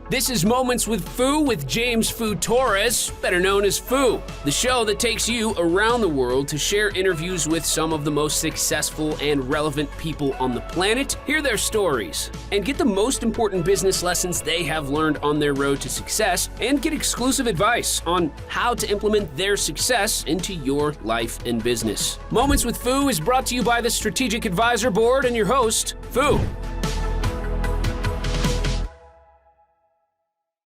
This is Moments with Foo with James Foo Torres, better known as Foo, the show that takes you around the world to share interviews with some of the most successful and relevant people on the planet, hear their stories, and get the most important business lessons they have learned on their road to success, and get exclusive advice on how to implement their success into your life and business. Moments with Foo is brought to you by the Strategic Advisor Board and your host, Foo.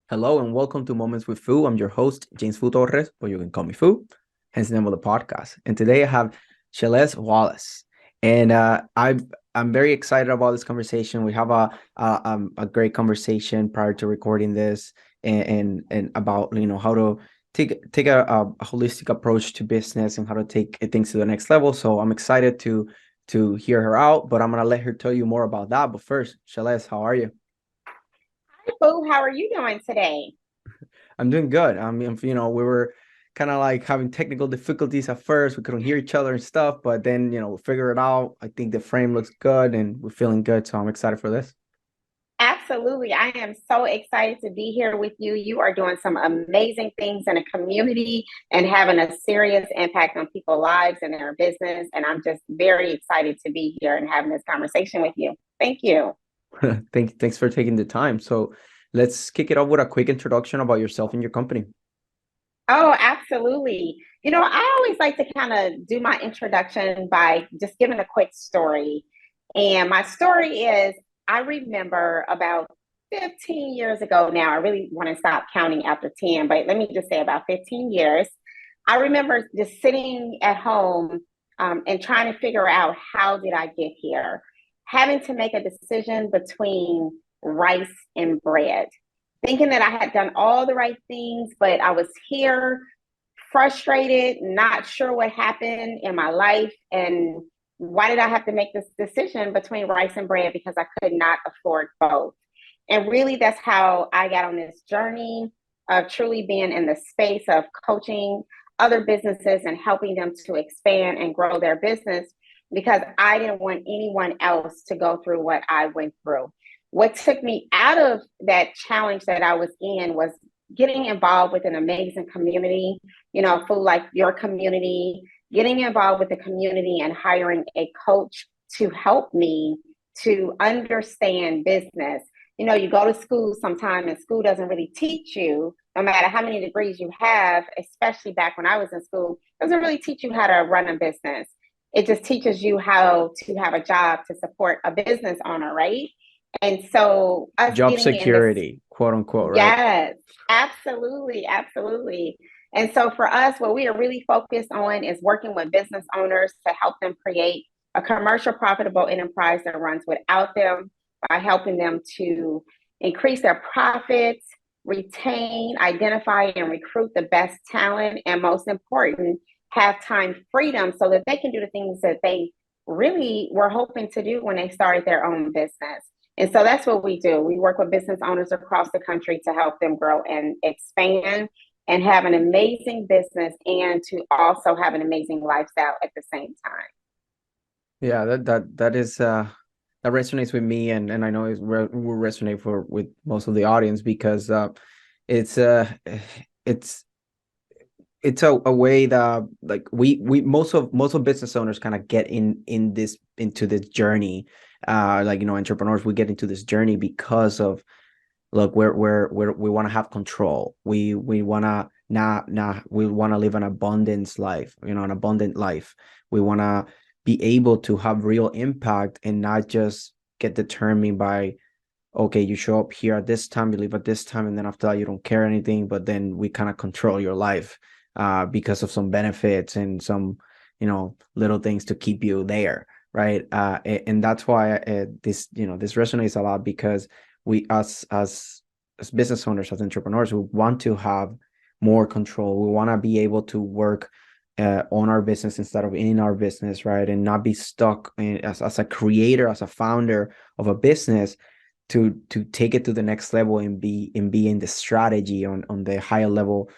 Hello and welcome to Moments with Foo. I'm your host, James Foo Torres, but you can call me Foo, hence the name of the podcast. And today I have Sheles Wallace. And I'm very excited about this conversation. We have a great conversation prior to recording this and about, how to take a holistic approach to business and how to take things to the next level. So I'm excited to hear her out, but I'm going to let her tell you more about that. But first, Sheles, how are you? Foo, how are you doing today? I'm doing good. I mean, we were kind of like having technical difficulties at first. We couldn't hear each other and stuff, but then, we figured it out. I think the frame looks good and we're feeling good. So I'm excited for this. Absolutely. I am so excited to be here with you. You are doing some amazing things in a community and having a serious impact on people's lives and their business. And I'm just very excited to be here and having this conversation with you. Thank you. Thanks for taking the time. So let's kick it off with a quick introduction about yourself and your company. Oh, absolutely. I always like to kind of do my introduction by just giving a quick story. And my story is, I remember about 15 years ago now, I really want to stop counting after 10, but let me just say about 15 years. I remember just sitting at home and trying to figure out, how did I get here? Having to make a decision between rice and bread, thinking that I had done all the right things, but I was here frustrated, not sure what happened in my life. And why did I have to make this decision between rice and bread? Because I could not afford both. And really, that's how I got on this journey of truly being in the space of coaching other businesses and helping them to expand and grow their business, because I didn't want anyone else to go through what I went through. What took me out of that challenge that I was in was getting involved with an amazing community, for like your community, getting involved with the community and hiring a coach to help me to understand business. You go to school sometime and school doesn't really teach you, no matter how many degrees you have, especially back when I was in school, doesn't really teach you how to run a business. It just teaches you how to have a job to support a business owner, right? And so job security, quote unquote, right? Yes, absolutely. Absolutely. And so for us, what we are really focused on is working with business owners to help them create a commercial profitable enterprise that runs without them, by helping them to increase their profits, retain, identify, and recruit the best talent, and most important, have time freedom so that they can do the things that they really were hoping to do when they started their own business. And so that's what we do. We work with business owners across the country to help them grow and expand and have an amazing business, and to also have an amazing lifestyle at the same time. Yeah, that is that resonates with me, and I know it will resonate with most of the audience, because it's a way that, like, we most of business owners kind of get into this journey, entrepreneurs, we get into this journey because of, look, we want to have control. We want to we want to live an abundance life, an abundant life. We want to be able to have real impact and not just get determined by, okay, you show up here at this time, you leave at this time, and then after that you don't care anything. But then we kind of control your life because of some benefits and some, little things to keep you there, right? And that's why this resonates a lot, because we, as business owners, as entrepreneurs, we want to have more control. We want to be able to work on our business instead of in our business, right? And not be stuck as a creator, as a founder of a business, to take it to the next level and be in the strategy on the higher level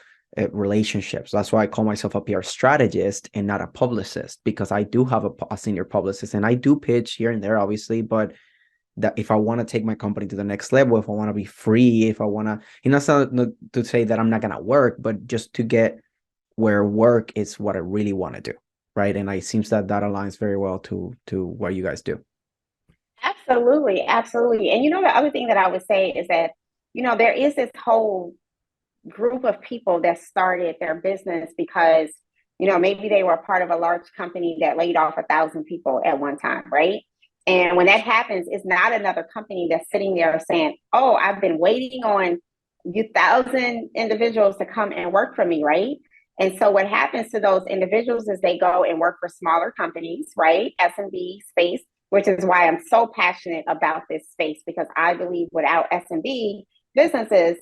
relationships. That's why I call myself a PR strategist and not a publicist, because I do have a senior publicist and I do pitch here and there, obviously, but that if I want to take my company to the next level, if I want to be free, if I want to, it's not to say that I'm not going to work, but just to get where work is what I really want to do. Right. And it seems that aligns very well to what you guys do. Absolutely, absolutely. And the other thing that I would say is that, there is this whole group of people that started their business because, maybe they were a part of a large company that laid off 1,000 people at one time, right? And when that happens, it's not another company that's sitting there saying, oh, I've been waiting on you 1,000 individuals to come and work for me, right? And so what happens to those individuals is they go and work for smaller companies, right? S&B space, which is why I'm so passionate about this space, because I believe without S&B businesses,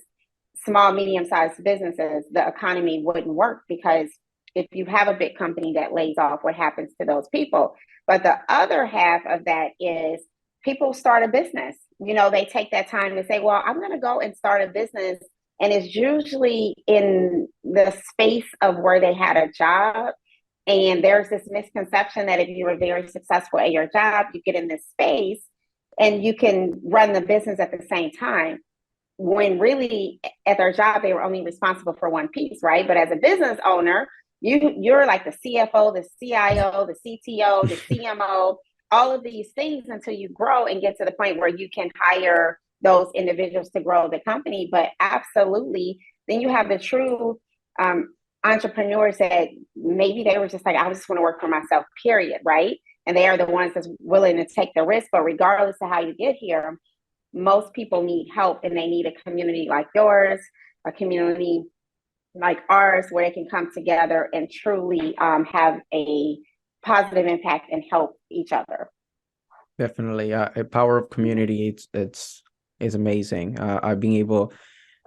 small, medium-sized businesses, the economy wouldn't work, because if you have a big company that lays off, what happens to those people? But the other half of that is people start a business. They take that time to say, well, I'm going to go and start a business. And it's usually in the space of where they had a job. And there's this misconception that if you were very successful at your job, you get in this space and you can run the business at the same time. When really at their job, they were only responsible for one piece, right? But as a business owner, you're like the CFO, the CIO, the CTO, the CMO, all of these things until you grow and get to the point where you can hire those individuals to grow the company. But absolutely, then you have the true entrepreneurs that maybe they were just like, I just want to work for myself, period, right? And they are the ones that's willing to take the risk. But regardless of how you get here, most people need help, and they need a community like yours, a community like ours, where they can come together and truly have a positive impact and help each other. Definitely, a power of community. It's amazing. I've been able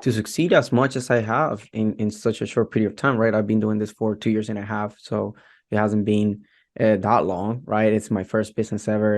to succeed as much as I have in such a short period of time. Right, I've been doing this for 2 years and a half, so it hasn't been that long. Right, it's my first business ever,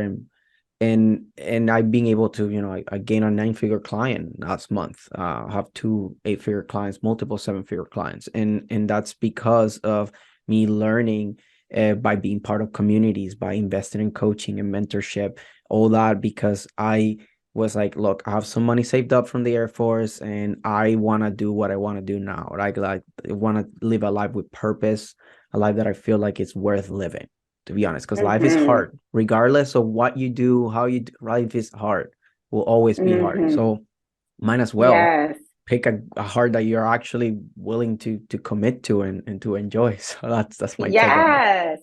and I've been able to, I gained a 9-figure client last month. I have 2 8-figure clients, multiple 7-figure clients, and that's because of me learning by being part of communities, by investing in coaching and mentorship, all that, because I was like, look, I have some money saved up from the Air Force, and I want to do what I want to do now. Like I want to live a life with purpose, a life that I feel like it's worth living, to be honest, because life is hard. Regardless of what you do, how you do, life is hard, will always be hard. So might as well pick a heart that you're actually willing to commit to and to enjoy. So that's my take on it.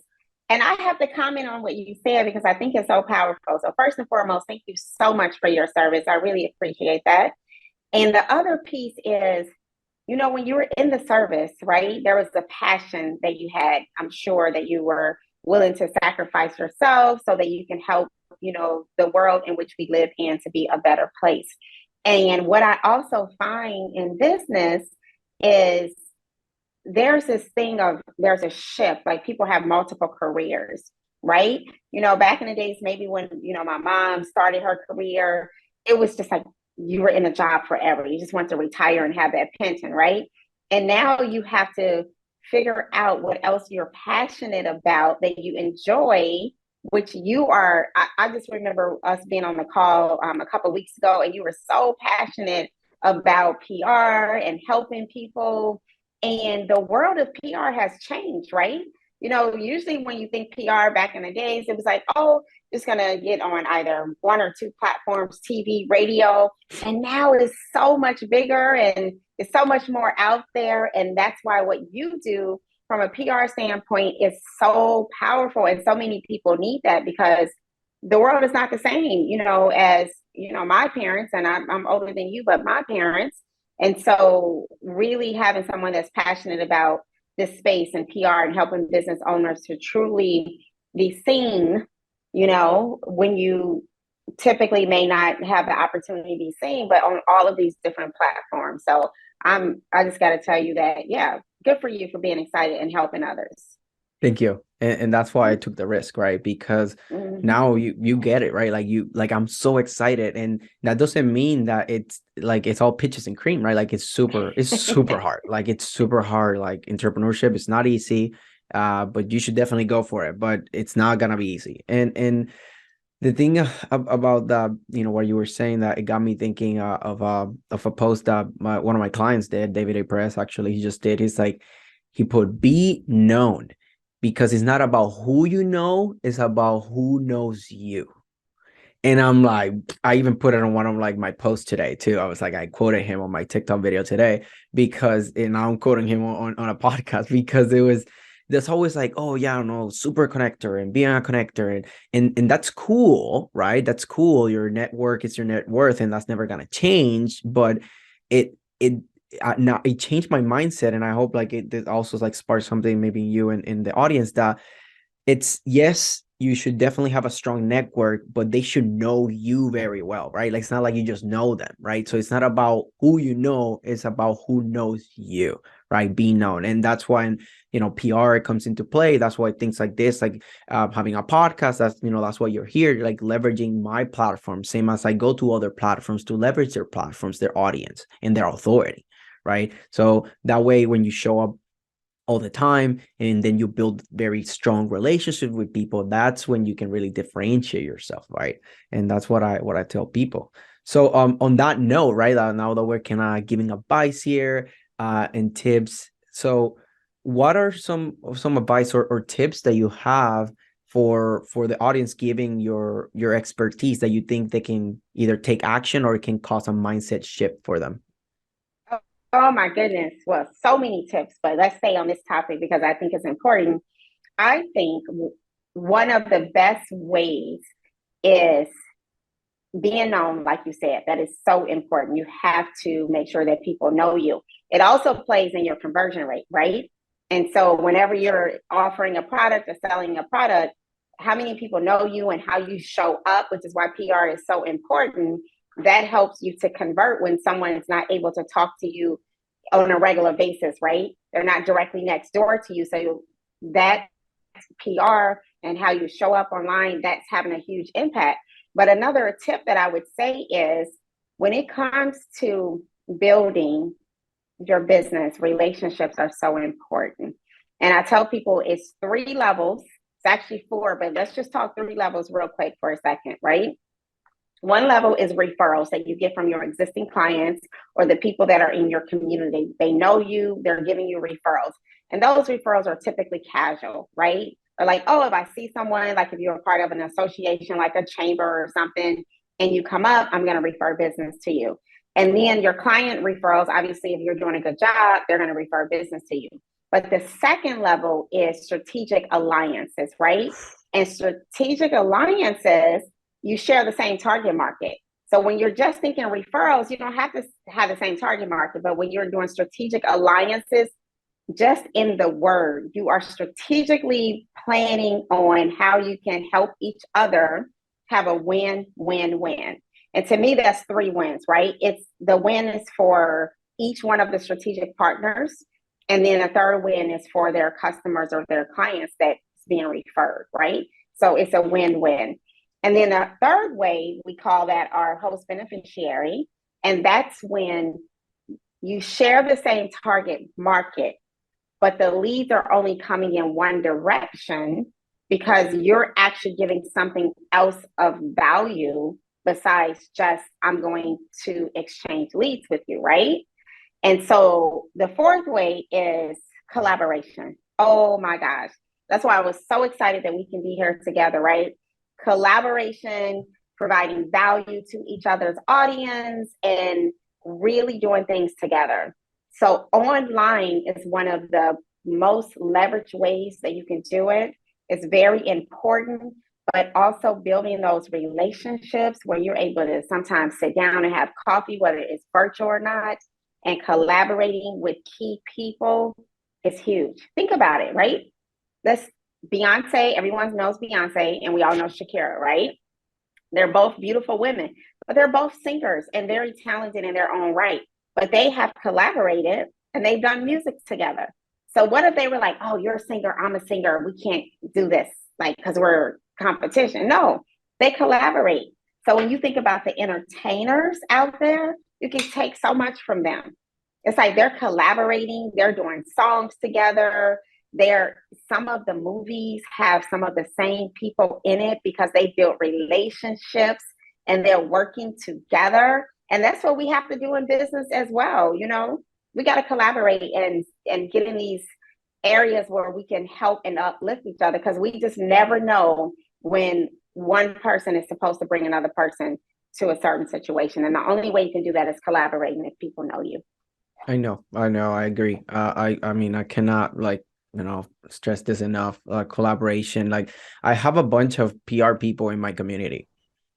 And I have to comment on what you said, because I think it's so powerful. So first and foremost, thank you so much for your service. I really appreciate that. And the other piece is, when you were in the service, right, there was the passion that you had. I'm sure that you were willing to sacrifice yourself so that you can help, the world in which we live in to be a better place. And what I also find in business is there's this thing of, there's a shift, like people have multiple careers, right? Back in the days, maybe when, my mom started her career, it was just like you were in a job forever. You just want to retire and have that pension, right? And now you have to figure out what else you're passionate about that you enjoy, which you are. I just remember us being on the call a couple of weeks ago, and you were so passionate about PR and helping people. And the world of PR has changed, right? Usually when you think PR back in the days, it was like, oh, just going to get on either 1 or 2 platforms, TV, radio. And now it's so much bigger and it's so much more out there. And that's why what you do from a PR standpoint is so powerful. And so many people need that, because the world is not the same, as, my parents, and I'm older than you, but my parents. And so really having someone that's passionate about this space and PR and helping business owners to truly be seen, when you typically may not have the opportunity to be seen, but on all of these different platforms. So I just got to tell you that, good for you for being excited and helping others. Thank you. And that's why I took the risk, right? Because now you get it, right? Like I'm so excited. And that doesn't mean that it's all pitches and cream, right? Like it's super hard. Like it's super hard. Like entrepreneurship is not easy. But you should definitely go for it. But it's not gonna be easy. And The thing about that, what you were saying, that it got me thinking of a post that one of my clients did, David A. Perez, actually, he just did. He's like, he put, be known, because it's not about who you know, it's about who knows you. And I'm like, I even put it on one of like my posts today too. I was like, I quoted him on my TikTok video today because, and I'm quoting him on a podcast, because it was, there's always like, oh yeah, I don't know, super connector and being a connector, and that's cool, right? That's cool. Your network is your net worth, and that's never gonna change. But it now it changed my mindset, and I hope like it also like sparks something maybe in you and in the audience, that it's, yes, you should definitely have a strong network, but they should know you very well, right? Like, it's not like you just know them, right? So it's not about who you know, it's about who knows you, right? Being known. And that's when, PR comes into play. That's why things like this, like having a podcast, that's why you're here, like leveraging my platform, same as I go to other platforms to leverage their platforms, their audience, and their authority, right? So that way, when you show up all the time, and then you build very strong relationships with people, that's when you can really differentiate yourself, right? And that's what I tell people. So on that note, right, now that we're kind of giving advice here and tips, so what are some advice or tips that you have for the audience, giving your expertise, that you think they can either take action or it can cause a mindset shift for them? Oh my goodness. Well, so many tips, but let's stay on this topic because I think it's important. I think one of the best ways is being known, like you said. That is so important. You have to make sure that people know you. It also plays in your conversion rate, right? And so whenever you're offering a product or selling a product, how many people know you and how you show up, which is why PR is so important. That helps you to convert when someone is not able to talk to you on a regular basis, right? They're not directly next door to you. So that PR and how you show up online, that's having a huge impact. But another tip that I would say is, when it comes to building your business, relationships are so important. And I tell people it's 3 levels. It's actually 4, but let's just talk 3 levels real quick for a second, right? One level is referrals that you get from your existing clients or the people that are in your community. They know you, they're giving you referrals. And those referrals are typically casual, right? Or like, oh, if I see someone, like if you're a part of an association, like a chamber or something, and you come up, I'm going to refer business to you. And then your client referrals, obviously, if you're doing a good job, they're going to refer business to you. But the second level is strategic alliances, right? And strategic alliances, you share the same target market. So when you're just thinking referrals, you don't have to have the same target market. But when you're doing strategic alliances, just in the word, you are strategically planning on how you can help each other have a win-win-win. And to me, that's 3 wins, right? It's the win is for each one of the strategic partners. And then a third win is for their customers or their clients that's being referred, right? So it's a win-win. And then a third way, we call that our host beneficiary. And that's when you share the same target market, but the leads are only coming in one direction because you're actually giving something else of value besides just, I'm going to exchange leads with you, right? And so the fourth way is collaboration. Oh my gosh. That's why I was so excited that we can be here together, right? Collaboration, providing value to each other's audience, and really doing things together. So online is one of the most leveraged ways that you can do it. It's very important, but also building those relationships where you're able to sometimes sit down and have coffee, whether it's virtual or not, and collaborating with key people is huge. Think about it, right? Let's Beyonce, everyone knows Beyonce, and we all know Shakira, right? They're both beautiful women, but they're both singers and very talented in their own right. But they have collaborated and they've done music together. So what if they were like, oh, you're a singer, I'm a singer, we can't do this, like, because we're competition? No, they collaborate. So when you think about the entertainers out there, you can take so much from them. It's like they're collaborating, they're doing songs together, some of the movies have some of the same people in it because they build relationships and they're working together. And that's what we have to do in business as well. You know, we got to collaborate and get in these areas where we can help and uplift each other, because we just never know when one person is supposed to bring another person to a certain situation. And the only way you can do that is collaborating if people know you. I know, I agree. I mean, I cannot stress this enough. Collaboration. Like, I have a bunch of PR people in my community,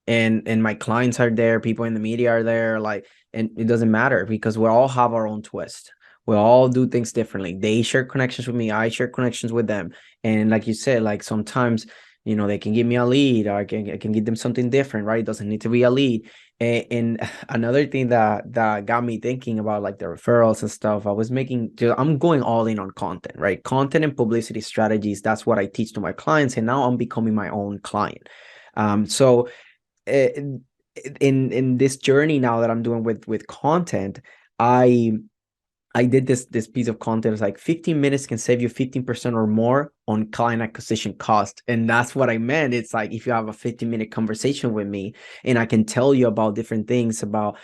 and my clients are there, people in the media are there, like, and it doesn't matter because we all have our own twist. We all do things differently. They share connections with me, I share connections with them. And like you said, like, sometimes, they can give me a lead, or I can give them something different, right? It doesn't need to be a lead. And another thing that got me thinking about, like, the referrals and stuff, I'm going all in on content, right? Content and publicity strategies. That's what I teach to my clients. And now I'm becoming my own client. So in this journey now that I'm doing with content, I did this piece of content. It's like 15 minutes can save you 15% or more on client acquisition cost. And that's what I meant. It's like, if you have a 15-minute conversation with me and I can tell you about different things about,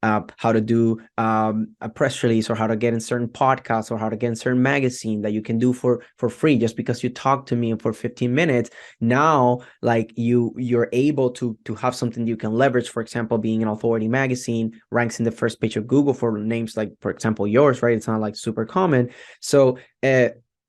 how to do a press release, or how to get in certain podcasts, or how to get in certain magazine that you can do for free, just because you talk to me for 15 minutes. Now, like, you're able to have something you can leverage. For example, being an authority magazine ranks in the first page of Google for names like, for example, yours, right? It's not like super common. So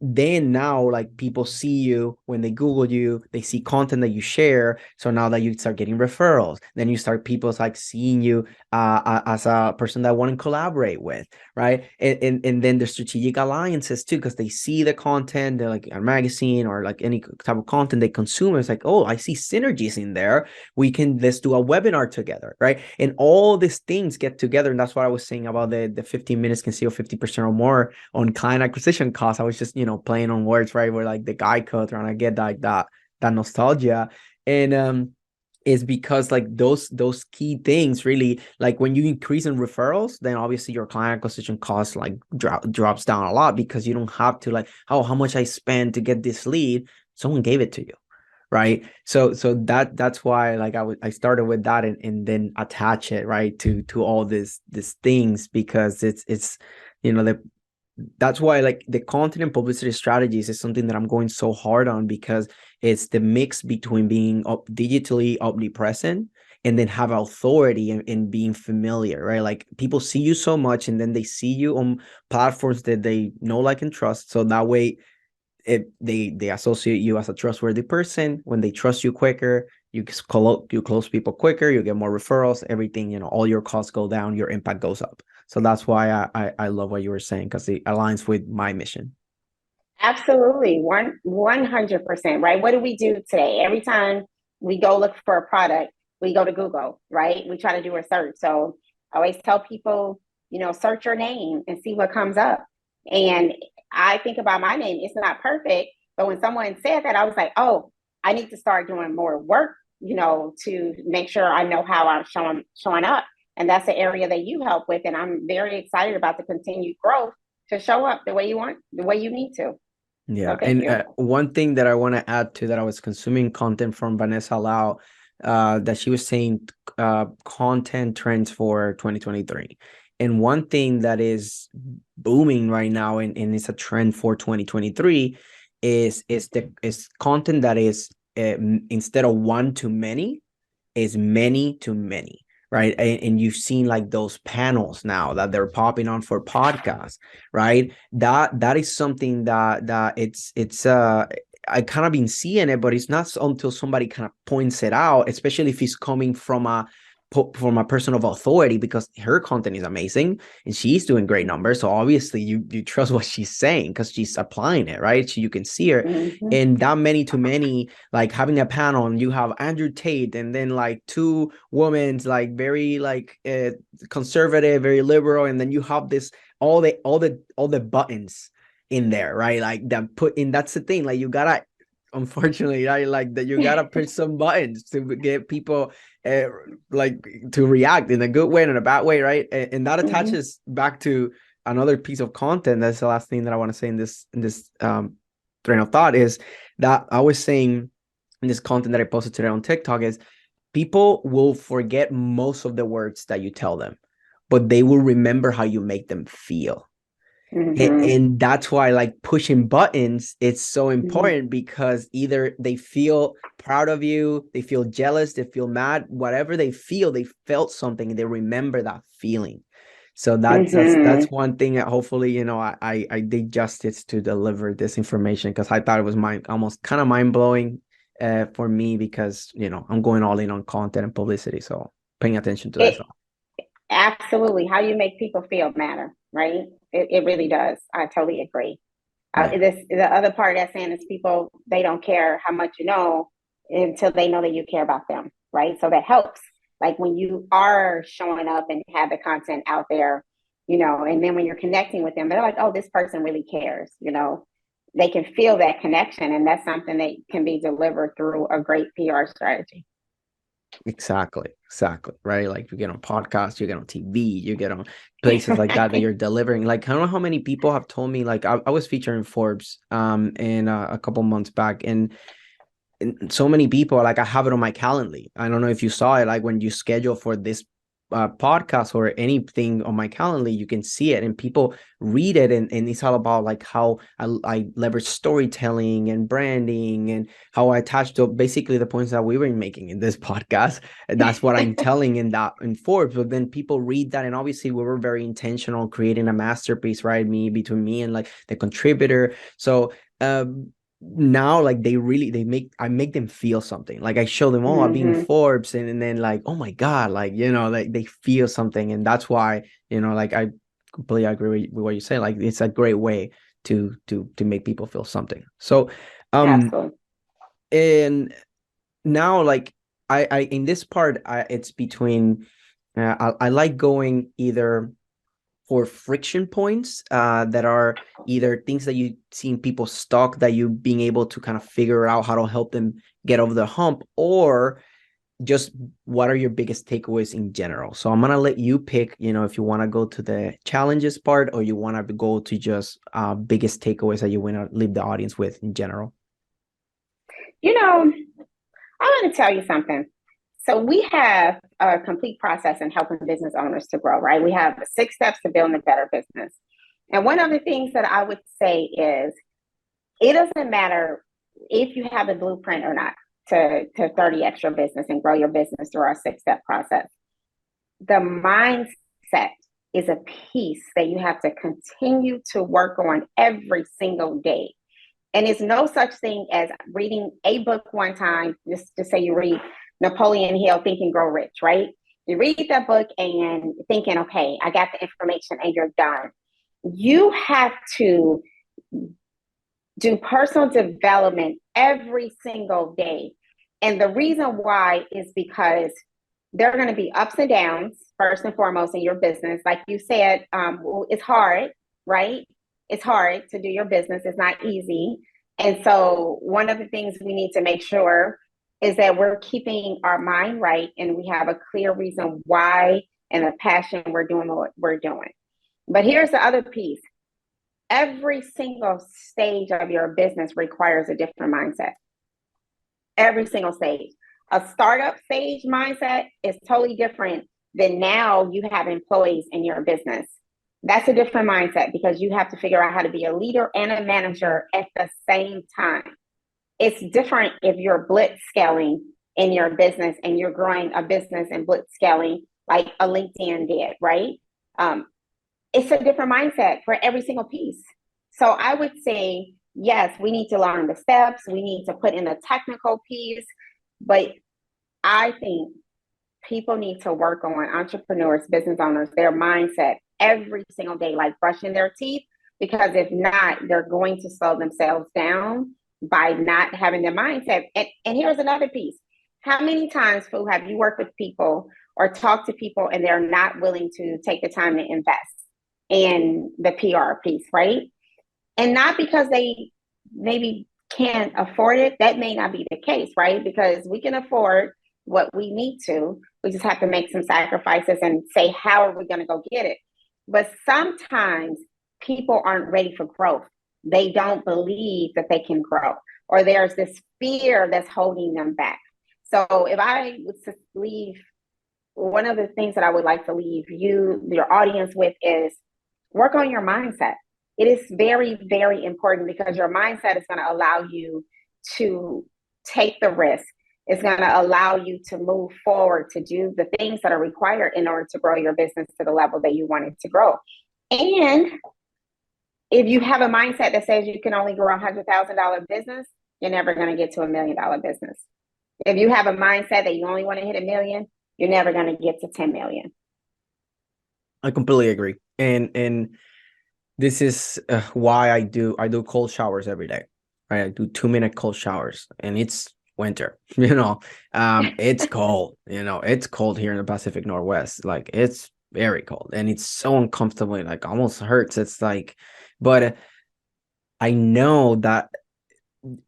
then now, like, people see you when they Google you, they see content that you share. So now that you start getting referrals, then you start people like seeing you as a person that want to collaborate with, right? And then the strategic alliances too, because they see the content, they're like a magazine or like any type of content they consume. It's like, oh, I see synergies in there. Let's do a webinar together, right? And all these things get together. And that's what I was saying about the 15 minutes can save 50% or more on client acquisition costs. I was just, playing on words, right? We're like the Geico, trying to get like that nostalgia. And is because, like, those key things really, like, when you increase in referrals, then obviously your client acquisition cost like drops down a lot, because you don't have to, like, oh, how much I spend to get this lead, someone gave it to you, right? So that's why, like, I started with that, and then attach it, right, to all these things, because it's that's why, like, the content and publicity strategies is something that I'm going so hard on, because it's the mix between being digitally omnipresent and then have authority and being familiar, right? Like, people see you so much, and then they see you on platforms that they know, like, and trust. So that way, they associate you as a trustworthy person. When they trust you quicker, you close people quicker, you get more referrals, everything, all your costs go down, your impact goes up. So that's why I love what you were saying, because it aligns with my mission. Absolutely. 100%, right? What do we do today? Every time we go look for a product, we go to Google, right? We try to do a search. So I always tell people, search your name and see what comes up. And I think about my name. It's not perfect, but when someone said that, I was like, oh, I need to start doing more work, to make sure I know how I'm showing up. And that's the area that you help with. And I'm very excited about the continued growth to show up the way you want, the way you need to. Yeah. So and one thing that I want to add to that, I was consuming content from Vanessa Lau, that she was saying content trends for 2023. And one thing that is booming right now, and it's a trend for 2023, is content that is instead of one to many, is many to many. Right. And you've seen, like, those panels now that they're popping on for podcasts, right? That is something that it's I kind of been seeing it, but it's not until somebody kind of points it out, especially if it's coming from a person of authority, because her content is amazing and she's doing great numbers. So obviously you trust what she's saying because she's applying it, right? So you can see her. Mm-hmm. And that many to many, like, having a panel, and you have Andrew Tate, and then like two women, like very like conservative, very liberal, and then you have this all the buttons in there, right? Like that put in. That's the thing. Like, you gotta, unfortunately, right, like that you gotta push some buttons to get people like to react in a good way and in a bad way, right? And that attaches back to another piece of content, that's the last thing that I want to say in this train of thought, is that I was saying in this content that I posted today on TikTok is people will forget most of the words that you tell them, but they will remember how you make them feel. And that's why, like, pushing buttons, it's so important, because either they feel proud of you, they feel jealous, they feel mad, whatever they feel, they felt something and they remember that feeling. So that's one thing that hopefully, you know, I did justice to deliver this information, because I thought it was almost kind of mind-blowing for me, because, you know, I'm going all in on content and publicity. So paying attention to that. Absolutely. How you make people feel matter, right? It really does. I totally agree. The other part of that saying is people, they don't care how much you know until they know that you care about them, right? So that helps. Like when you are showing up and have the content out there, you know, and then when you're connecting with them, they're like, oh, this person really cares, you know, they can feel that connection. And that's something that can be delivered through a great PR strategy. Exactly. Right. Like you get on podcasts, you get on TV, you get on places like that you're delivering. Like, I don't know how many people have told me, like, I was featured in Forbes in a couple months back, and so many people, like, I have it on my Calendly. I don't know if you saw it, like when you schedule for this podcast or anything on my Calendly, you can see it, and people read it, and it's all about like how I leverage storytelling and branding, and how I attach to basically the points that we were making in this podcast. And that's what I'm telling in Forbes. But then people read that, and obviously we were very intentional creating a masterpiece, right? Between me and like the contributor. So now, like, I make them feel something. Like, I show them, oh, I've been in Forbes, and then like, oh my God, like, you know, like they feel something. And that's why, you know, like, I completely agree with what you say. Like, it's a great way to make people feel something. So Absolutely. And now, like, I in this part, it's between I like going either for friction points that are either things that you seen people stuck, that you being able to kind of figure out how to help them get over the hump, or just what are your biggest takeaways in general. So I'm going to let you pick, you know, if you want to go to the challenges part, or you want to go to just biggest takeaways that you want to leave the audience with in general. You know, I want to tell you something. So we have a complete process in helping business owners to grow, right? We have 6 steps to building a better business. And one of the things that I would say is, it doesn't matter if you have a blueprint or not to 30x your business and grow your business through our 6-step process. The mindset is a piece that you have to continue to work on every single day. And it's no such thing as reading a book one time, just to say you read Napoleon Hill, Think and Grow Rich, right? You read that book and thinking, okay, I got the information, and you're done. You have to do personal development every single day. And the reason why is because there are going to be ups and downs, first and foremost, in your business. Like you said, it's hard, right? It's hard to do your business. It's not easy. And so one of the things we need to make sure is that we're keeping our mind right, and we have a clear reason why and a passion we're doing what we're doing. But here's the other piece. Every single stage of your business requires a different mindset. Every single stage. A startup stage mindset is totally different than now you have employees in your business. That's a different mindset, because you have to figure out how to be a leader and a manager at the same time. It's different if you're blitz scaling in your business and you're growing a business and blitz scaling like a LinkedIn did, right? It's a different mindset for every single piece. So I would say, yes, we need to learn the steps. We need to put in the technical piece. But I think people need to work on, entrepreneurs, business owners, their mindset every single day, like brushing their teeth, because if not, they're going to slow themselves down by not having the mindset. And here's another piece. How many times, Foo, have you worked with people or talked to people and they're not willing to take the time to invest in the PR piece, right? And not because they maybe can't afford it. That may not be the case, right? Because we can afford what we need to. We just have to make some sacrifices and say, how are we going to go get it? But sometimes people aren't ready for growth. They don't believe that they can grow, or there's this fear that's holding them back. So if I was to leave, one of the things that I would like to leave your audience with is work on your mindset. It is very, very important because your mindset is going to allow you to take the risk. It's going to allow you to move forward to do the things that are required in order to grow your business to the level that you want it to grow. And if you have a mindset that says you can only grow $100,000 business, you're never going to get to $1 million business. If you have a mindset that you only want to hit 1 million, you're never going to get to 10 million. I completely agree. And this is why I do cold showers every day, right? I do 2-minute cold showers, and it's winter, it's cold, it's cold here in the Pacific Northwest. Like, it's very cold, and it's so uncomfortable, like almost hurts. It's like, but I know that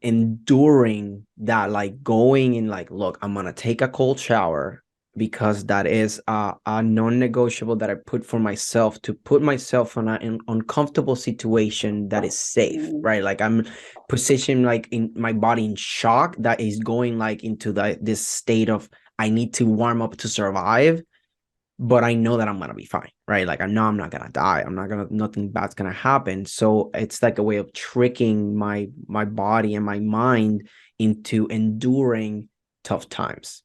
enduring that, like going and like, look, I'm gonna take a cold shower because that is a non-negotiable that I put for myself, to put myself in an uncomfortable situation that is safe, right? Like, I'm positioned like in my body in shock that is going like into this state of, I need to warm up to survive, but I know that I'm gonna be fine, right? Like, I know I'm not gonna die. Nothing bad's gonna happen. So it's like a way of tricking my body and my mind into enduring tough times.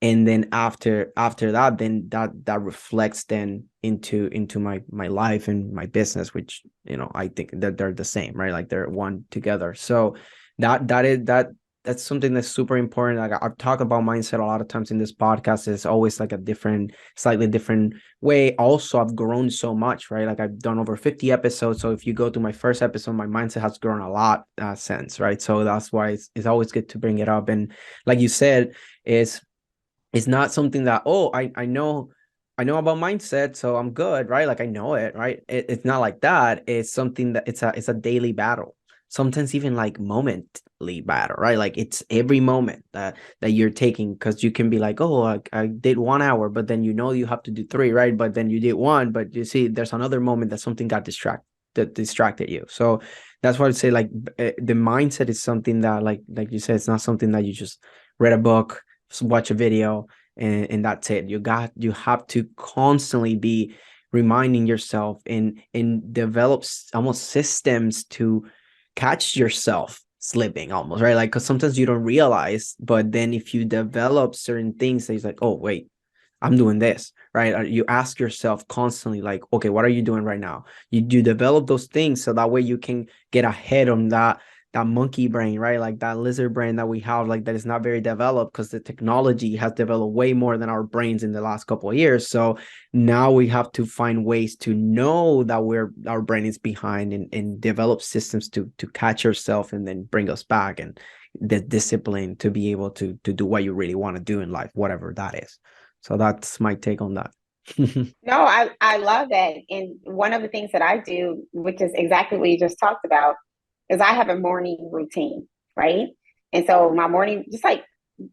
And then after that, then that reflects then into my life and my business, which, I think that they're the same, right? Like, they're one together. So that's something that's super important. Like, I've talked about mindset a lot of times in this podcast. It's always like a slightly different way. Also, I've grown so much, right? Like, I've done over 50 episodes. So if you go to my first episode, my mindset has grown a lot since, right? So that's why it's always good to bring it up. And like you said, it's not something that, I know about mindset, so I'm good, right? Like, I know it, right? It's not like that. It's something that it's a daily battle. Sometimes even like momently battle, right? Like, it's every moment that you're taking, because you can be like, I did 1 hour, but then you have to do 3, right? But then you did 1, but you see there's another moment that something got distracted you. So that's why I'd say, like, the mindset is something that, like you said, it's not something that you just read a book, watch a video, and that's it. You have to constantly be reminding yourself and develop almost systems to catch yourself slipping, almost, right? Like, because sometimes you don't realize, but then if you develop certain things, it's like, oh wait, I'm doing this, right? You ask yourself constantly, like, okay, what are you doing right now? You develop those things, so that way you can get ahead on that monkey brain, right? Like, that lizard brain that we have, like, that is not very developed, because the technology has developed way more than our brains in the last couple of years. So now we have to find ways to know that our brain is behind, and develop systems to catch ourselves and then bring us back, and the discipline to be able to do what you really want to do in life, whatever that is. So that's my take on that. No, I love that. And one of the things that I do, which is exactly what you just talked about, is I have a morning routine, right? And so my morning, just like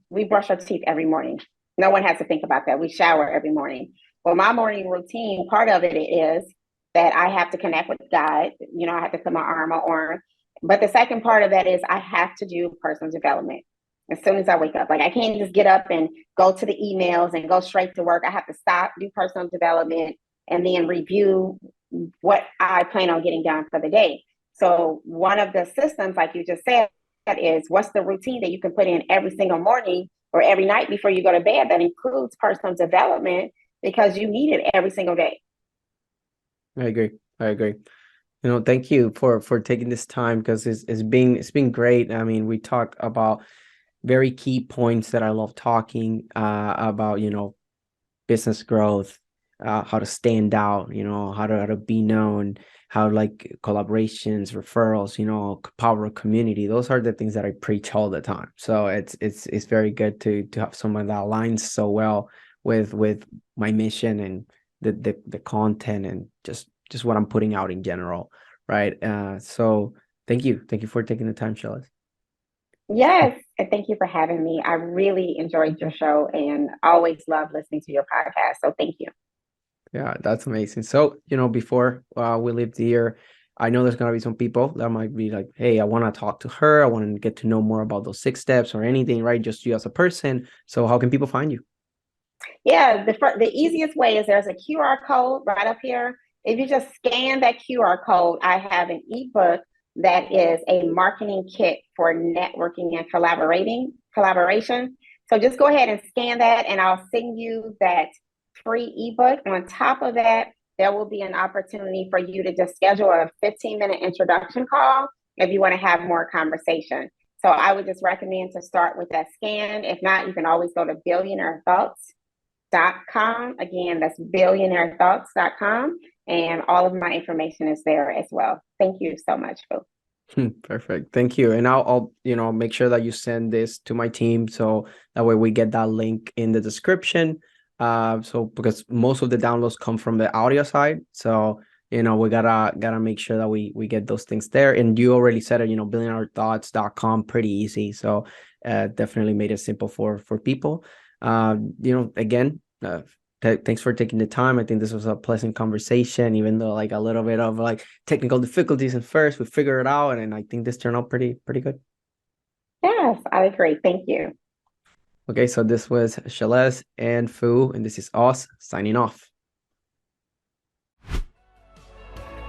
we brush our teeth every morning. No one has to think about that. We shower every morning. Well, my morning routine, part of it is that I have to connect with God. I have to put my armor on. But the second part of that is I have to do personal development as soon as I wake up. Like, I can't just get up and go to the emails and go straight to work. I have to stop, do personal development, and then review what I plan on getting done for the day. So one of the systems, like you just said, is what's the routine that you can put in every single morning or every night before you go to bed that includes personal development, because you need it every single day. I agree. Thank you for taking this time, because it's been great. I mean, we talked about very key points that I love talking about, business growth, how to stand out, how to be known, how, like, collaborations, referrals, power of community. Those are the things that I preach all the time. So it's very good to have someone that aligns so well with my mission and the content, and just what I'm putting out in general, right? So thank you for taking the time, Sheles. Yes, and thank you for having me. I really enjoyed your show and always love listening to your podcast. So thank you. Yeah, that's amazing. So, before we leave here, I know there's going to be some people that might be like, hey, I want to talk to her. I want to get to know more about those 6 steps or anything, right? Just you as a person. So how can people find you? Yeah, the easiest way is there's a QR code right up here. If you just scan that QR code, I have an ebook that is a marketing kit for networking and collaboration. So just go ahead and scan that, and I'll send you that free ebook. On top of that, there will be an opportunity for you to just schedule a 15-minute introduction call if you want to have more conversation. So I would just recommend to start with that scan. If not, you can always go to billionairethoughts.com. Again, that's billionairethoughts.com. And all of my information is there as well. Thank you so much, Foo. Perfect. Thank you. And I'll make sure that you send this to my team. So that way we get that link in the description. So because most of the downloads come from the audio side. So, we gotta make sure that we get those things there. And you already said it, billionairethoughts.com, pretty easy. So definitely made it simple for people. Again, thanks for taking the time. I think this was a pleasant conversation, even though like a little bit of like technical difficulties at first. We figured it out, and I think this turned out pretty good. Yes, I agree. Thank you. Okay, so this was Sheles and Foo, and this is us signing off.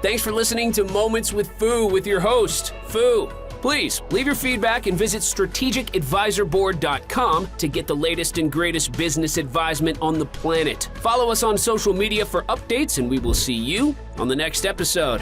Thanks for listening to Moments with Foo with your host, Foo. Please leave your feedback and visit strategicadvisorboard.com to get the latest and greatest business advisement on the planet. Follow us on social media for updates, and we will see you on the next episode.